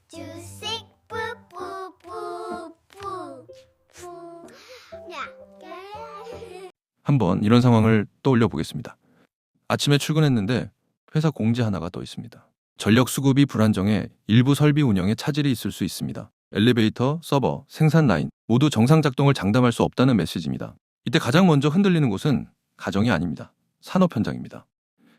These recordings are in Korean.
주식 뿌뿌뿌뿌 야. 한번 이런 상황을 떠올려 보겠습니다. 아침에 출근했는데 회사 공지 하나가 떠 있습니다. 전력 수급이 불안정해 일부 설비 운영에 차질이 있을 수 있습니다. 엘리베이터, 서버, 생산 라인 모두 정상 작동을 장담할 수 없다는 메시지입니다. 이때 가장 먼저 흔들리는 곳은 가정이 아닙니다. 산업 현장입니다.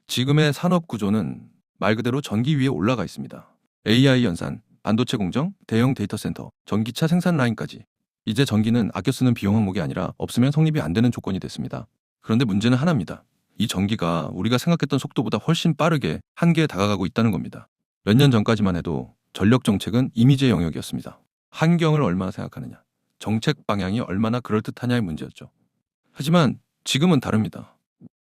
지금의 산업 구조는 말 그대로 전기 위에 올라가 있습니다. AI 연산, 반도체 공정, 대형 데이터 센터, 전기차 생산 라인까지. 이제 전기는 아껴 쓰는 비용 항목이 아니라 없으면 성립이 안 되는 조건이 됐습니다. 그런데 문제는 하나입니다. 이 전기가 우리가 생각했던 속도보다 훨씬 빠르게 한계에 다가가고 있다는 겁니다. 몇 년 전까지만 해도 전력 정책은 이미지의 영역이었습니다. 환경을 얼마나 생각하느냐, 정책 방향이 얼마나 그럴듯하냐의 문제였죠. 하지만 지금은 다릅니다.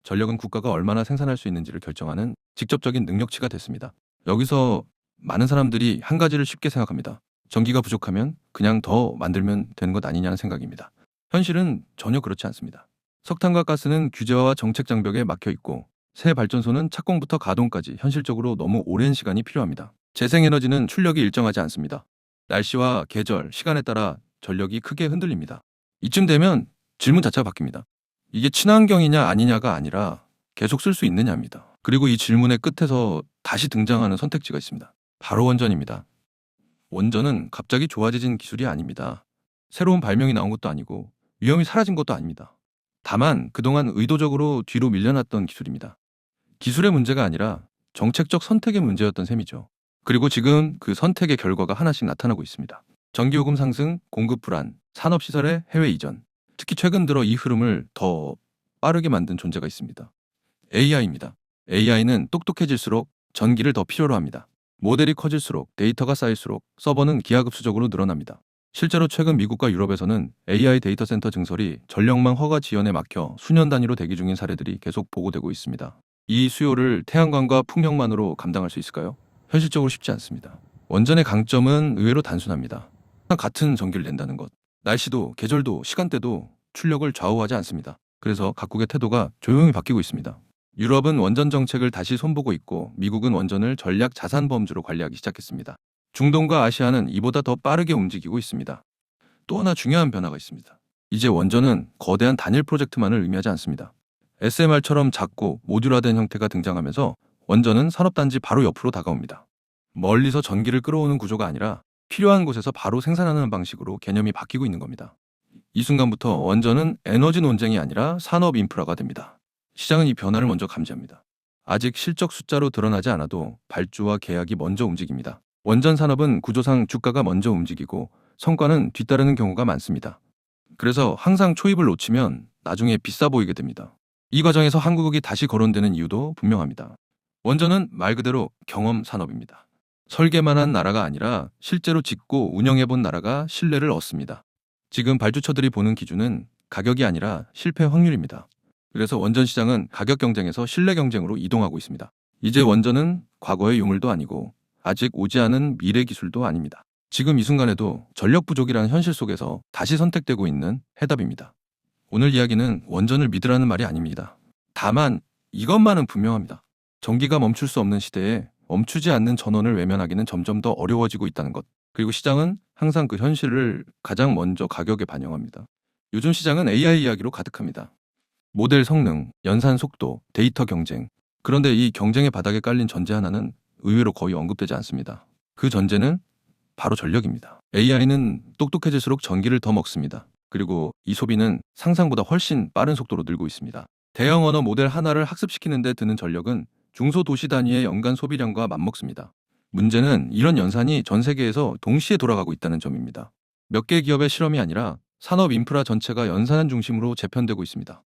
전력은 국가가 얼마나 생산할 수 있는지를 결정하는 직접적인 능력치가 됐습니다. 여기서 많은 사람들이 한 가지를 쉽게 생각합니다. 전기가 부족하면 그냥 더 만들면 되는 것 아니냐는 생각입니다. 현실은 전혀 그렇지 않습니다. 석탄과 가스는 규제와 정책 장벽에 막혀 있고 새 발전소는 착공부터 가동까지 현실적으로 너무 오랜 시간이 필요합니다. 재생에너지는 출력이 일정하지 않습니다. 날씨와 계절, 시간에 따라 전력이 크게 흔들립니다. 이쯤 되면 질문 자체가 바뀝니다. 이게 친환경이냐 아니냐가 아니라 계속 쓸 수 있느냐입니다. 그리고 이 질문의 끝에서 다시 등장하는 선택지가 있습니다. 바로 원전입니다. 원전은 갑자기 좋아진 기술이 아닙니다. 새로운 발명이 나온 것도 아니고 위험이 사라진 것도 아닙니다. 다만 그동안 의도적으로 뒤로 밀려났던 기술입니다. 기술의 문제가 아니라 정책적 선택의 문제였던 셈이죠. 그리고 지금 그 선택의 결과가 하나씩 나타나고 있습니다. 전기요금 상승, 공급 불안, 산업시설의 해외 이전. 특히 최근 들어 이 흐름을 더 빠르게 만든 존재가 있습니다. AI입니다. AI는 똑똑해질수록 전기를 더 필요로 합니다. 모델이 커질수록 데이터가 쌓일수록 서버는 기하급수적으로 늘어납니다. 실제로 최근 미국과 유럽에서는 AI 데이터 센터 증설이 전력망 허가 지연에 막혀 수년 단위로 대기 중인 사례들이 계속 보고되고 있습니다. 이 수요를 태양광과 풍력만으로 감당할 수 있을까요? 현실적으로 쉽지 않습니다. 원전의 강점은 의외로 단순합니다. 같은 전기를 낸다는 것. 날씨도 계절도 시간대도 출력을 좌우하지 않습니다. 그래서 각국의 태도가 조용히 바뀌고 있습니다. 유럽은 원전 정책을 다시 손보고 있고 미국은 원전을 전략 자산 범주로 관리하기 시작했습니다. 중동과 아시아는 이보다 더 빠르게 움직이고 있습니다. 또 하나 중요한 변화가 있습니다. 이제 원전은 거대한 단일 프로젝트만을 의미하지 않습니다. SMR처럼 작고 모듈화된 형태가 등장하면서 원전은 산업단지 바로 옆으로 다가옵니다. 멀리서 전기를 끌어오는 구조가 아니라 필요한 곳에서 바로 생산하는 방식으로 개념이 바뀌고 있는 겁니다. 이 순간부터 원전은 에너지 논쟁이 아니라 산업 인프라가 됩니다. 시장은 이 변화를 먼저 감지합니다. 아직 실적 숫자로 드러나지 않아도 발주와 계약이 먼저 움직입니다. 원전 산업은 구조상 주가가 먼저 움직이고 성과는 뒤따르는 경우가 많습니다. 그래서 항상 초입을 놓치면 나중에 비싸 보이게 됩니다. 이 과정에서 한국이 다시 거론되는 이유도 분명합니다. 원전은 말 그대로 경험 산업입니다. 설계만 한 나라가 아니라 실제로 짓고 운영해본 나라가 신뢰를 얻습니다. 지금 발주처들이 보는 기준은 가격이 아니라 실패 확률입니다. 그래서 원전 시장은 가격 경쟁에서 신뢰 경쟁으로 이동하고 있습니다. 이제 원전은 과거의 유물도 아니고 아직 오지 않은 미래 기술도 아닙니다. 지금 이 순간에도 전력 부족이라는 현실 속에서 다시 선택되고 있는 해답입니다. 오늘 이야기는 원전을 믿으라는 말이 아닙니다. 다만 이것만은 분명합니다. 전기가 멈출 수 없는 시대에 멈추지 않는 전원을 외면하기는 점점 더 어려워지고 있다는 것. 그리고 시장은 항상 그 현실을 가장 먼저 가격에 반영합니다. 요즘 시장은 AI 이야기로 가득합니다. 모델 성능, 연산 속도, 데이터 경쟁. 그런데 이 경쟁의 바닥에 깔린 전제 하나는 의외로 거의 언급되지 않습니다. 그 전제는 바로 전력입니다. AI는 똑똑해질수록 전기를 더 먹습니다. 그리고 이 소비는 상상보다 훨씬 빠른 속도로 늘고 있습니다. 대형 언어 모델 하나를 학습시키는 데 드는 전력은 중소도시 단위의 연간 소비량과 맞먹습니다. 문제는 이런 연산이 전 세계에서 동시에 돌아가고 있다는 점입니다. 몇 개 기업의 실험이 아니라 산업 인프라 전체가 연산 중심으로 재편되고 있습니다.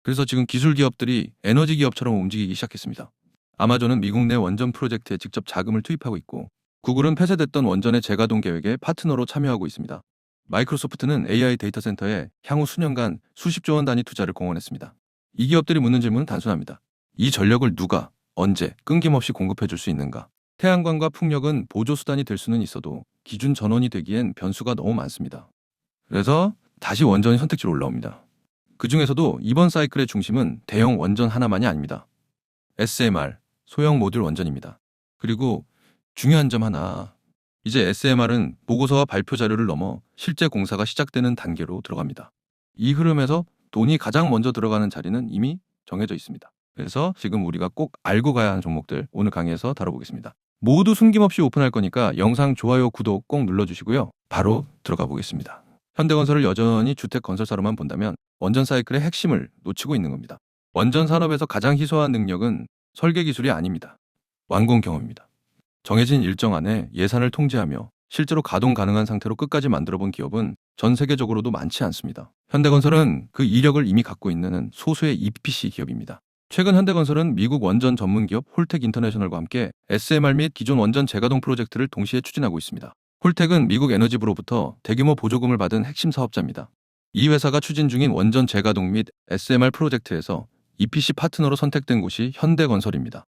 그래서 지금 기술 기업들이 에너지 기업처럼 움직이기 시작했습니다. 아마존은 미국 내 원전 프로젝트에 직접 자금을 투입하고 있고 구글은 폐쇄됐던 원전의 재가동 계획에 파트너로 참여하고 있습니다. 마이크로소프트는 AI 데이터 센터에 향후 수년간 수십조 원 단위 투자를 공언했습니다. 이 기업들이 묻는 질문은 단순합니다. 이 전력을 누가, 언제, 끊김없이 공급해 줄 수 있는가? 태양광과 풍력은 보조수단이 될 수는 있어도 기준 전원이 되기엔 변수가 너무 많습니다. 그래서 다시 원전이 선택지로 올라옵니다. 그 중에서도 이번 사이클의 중심은 대형 원전 하나만이 아닙니다. SMR, 소형 모듈 원전입니다. 그리고 중요한 점 하나, 이제 SMR은 보고서와 발표 자료를 넘어 실제 공사가 시작되는 단계로 들어갑니다. 이 흐름에서 돈이 가장 먼저 들어가는 자리는 이미 정해져 있습니다. 그래서 지금 우리가 꼭 알고 가야 하는 종목들 오늘 강의에서 다뤄보겠습니다. 모두 숨김없이 오픈할 거니까 영상 좋아요, 구독 꼭 눌러주시고요. 바로 들어가 보겠습니다. 현대건설을 여전히 주택 건설사로만 본다면 원전 사이클의 핵심을 놓치고 있는 겁니다. 원전 산업에서 가장 희소한 능력은 설계 기술이 아닙니다. 완공 경험입니다. 정해진 일정 안에 예산을 통제하며 실제로 가동 가능한 상태로 끝까지 만들어 본 기업은 전 세계적으로도 많지 않습니다. 현대건설은 그 이력을 이미 갖고 있는 소수의 EPC 기업입니다. 최근 현대건설은 미국 원전 전문 기업 홀텍 인터내셔널과 함께 SMR 및 기존 원전 재가동 프로젝트를 동시에 추진하고 있습니다. 홀텍은 미국 에너지부로부터 대규모 보조금을 받은 핵심 사업자입니다. 이 회사가 추진 중인 원전 재가동 및 SMR 프로젝트에서 EPC 파트너로 선택된 곳이 현대건설입니다.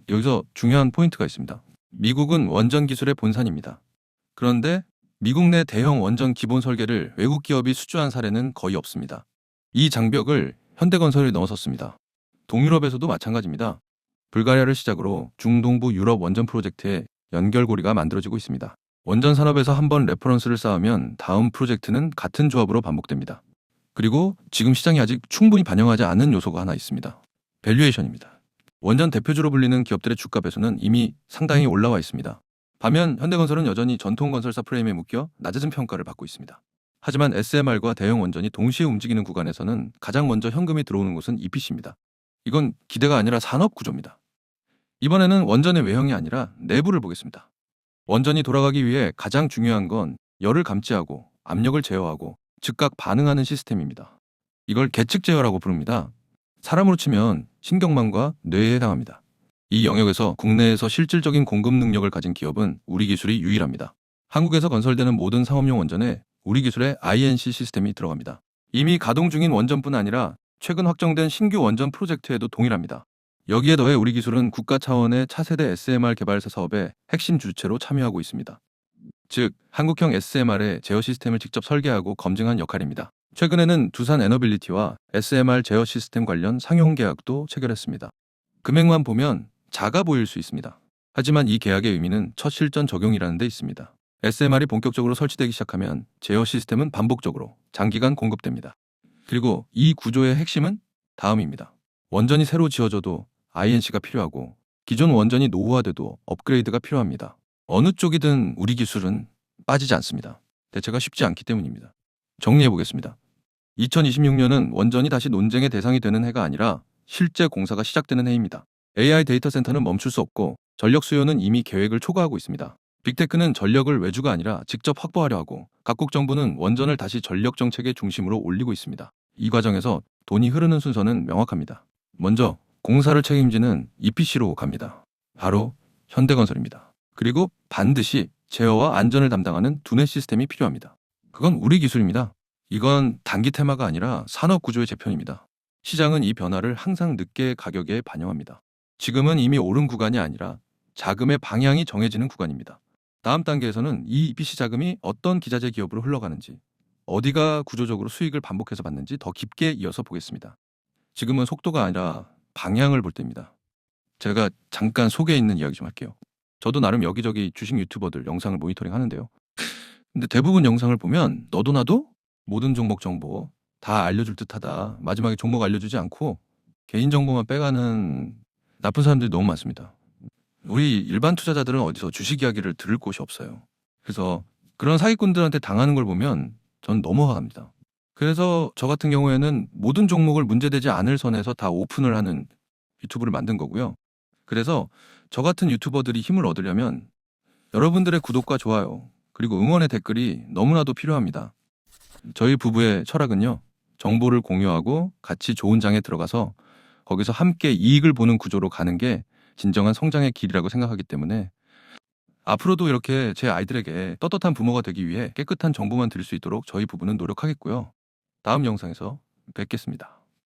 여기서 중요한 포인트가 있습니다. 미국은 원전 기술의 본산입니다. 그런데 미국 내 대형 원전 기본 설계를 외국 기업이 수주한 사례는 거의 없습니다. 이 장벽을 현대건설이 넘어섰습니다. 동유럽에서도 마찬가지입니다. 불가리아를 시작으로 중동부 유럽 원전 프로젝트에 연결고리가 만들어지고 있습니다. 원전 산업에서 한번 레퍼런스를 쌓으면 다음 프로젝트는 같은 조합으로 반복됩니다. 그리고 지금 시장이 아직 충분히 반영하지 않은 요소가 하나 있습니다. 밸류에이션입니다. 원전 대표주로 불리는 기업들의 주가 배수는 이미 상당히 올라와 있습니다. 반면 현대건설은 여전히 전통 건설사 프레임에 묶여 낮은 평가를 받고 있습니다. 하지만 SMR과 대형 원전이 동시에 움직이는 구간에서는 가장 먼저 현금이 들어오는 곳은 EPC입니다. 이건 기대가 아니라 산업 구조입니다. 이번에는 원전의 외형이 아니라 내부를 보겠습니다. 원전이 돌아가기 위해 가장 중요한 건 열을 감지하고 압력을 제어하고 즉각 반응하는 시스템입니다. 이걸 계측 제어라고 부릅니다. 사람으로 치면 신경망과 뇌에 해당합니다. 이 영역에서 국내에서 실질적인 공급 능력을 가진 기업은 우리 기술이 유일합니다. 한국에서 건설되는 모든 상업용 원전에 우리 기술의 INC 시스템이 들어갑니다. 이미 가동 중인 원전뿐 아니라 최근 확정된 신규 원전 프로젝트에도 동일합니다. 여기에 더해 우리 기술은 국가 차원의 차세대 SMR 개발사 사업의 핵심 주체로 참여하고 있습니다. 즉, 한국형 SMR의 제어 시스템을 직접 설계하고 검증한 역할입니다. 최근에는 두산 에너빌리티와 SMR 제어 시스템 관련 상용 계약도 체결했습니다. 금액만 보면 작아 보일 수 있습니다. 하지만 이 계약의 의미는 첫 실전 적용이라는 데 있습니다. SMR이 본격적으로 설치되기 시작하면 제어 시스템은 반복적으로 장기간 공급됩니다. 그리고 이 구조의 핵심은 다음입니다. 원전이 새로 지어져도 INC가 필요하고 기존 원전이 노후화돼도 업그레이드가 필요합니다. 어느 쪽이든 우리 기술은 빠지지 않습니다. 대체가 쉽지 않기 때문입니다. 정리해 보겠습니다. 2026년은 원전이 다시 논쟁의 대상이 되는 해가 아니라 실제 공사가 시작되는 해입니다. AI 데이터 센터는 멈출 수 없고 전력 수요는 이미 계획을 초과하고 있습니다. 빅테크는 전력을 외주가 아니라 직접 확보하려 하고 각국 정부는 원전을 다시 전력 정책의 중심으로 올리고 있습니다. 이 과정에서 돈이 흐르는 순서는 명확합니다. 먼저 공사를 책임지는 EPC로 갑니다. 바로 현대건설입니다. 그리고 반드시 제어와 안전을 담당하는 두뇌 시스템이 필요합니다. 그건 우리 기술입니다. 이건 단기 테마가 아니라 산업 구조의 재편입니다. 시장은 이 변화를 항상 늦게 가격에 반영합니다. 지금은 이미 오른 구간이 아니라 자금의 방향이 정해지는 구간입니다. 다음 단계에서는 이 EPC 자금이 어떤 기자재 기업으로 흘러가는지, 어디가 구조적으로 수익을 반복해서 받는지 더 깊게 이어서 보겠습니다. 지금은 속도가 아니라 방향을 볼 때입니다. 제가 잠깐 속에 있는 이야기 좀 할게요. 저도 나름 여기저기 주식 유튜버들 영상을 모니터링 하는데요. 근데 대부분 영상을 보면 너도 나도 모든 종목 정보 다 알려줄 듯하다. 마지막에 종목 알려주지 않고 개인 정보만 빼가는 나쁜 사람들이 너무 많습니다. 우리 일반 투자자들은 어디서 주식 이야기를 들을 곳이 없어요. 그래서 그런 사기꾼들한테 당하는 걸 보면 전 너무 화가 납니다. 그래서 저 같은 경우에는 모든 종목을 문제되지 않을 선에서 다 오픈을 하는 유튜브를 만든 거고요. 그래서 저 같은 유튜버들이 힘을 얻으려면 여러분들의 구독과 좋아요 그리고 응원의 댓글이 너무나도 필요합니다. 저희 부부의 철학은요. 정보를 공유하고 같이 좋은 장에 들어가서 거기서 함께 이익을 보는 구조로 가는 게 진정한 성장의 길이라고 생각하기 때문에 앞으로도 이렇게 제 아이들에게 떳떳한 부모가 되기 위해 깨끗한 정보만 드릴 수 있도록 저희 부부는 노력하겠고요. 다음 영상에서 뵙겠습니다.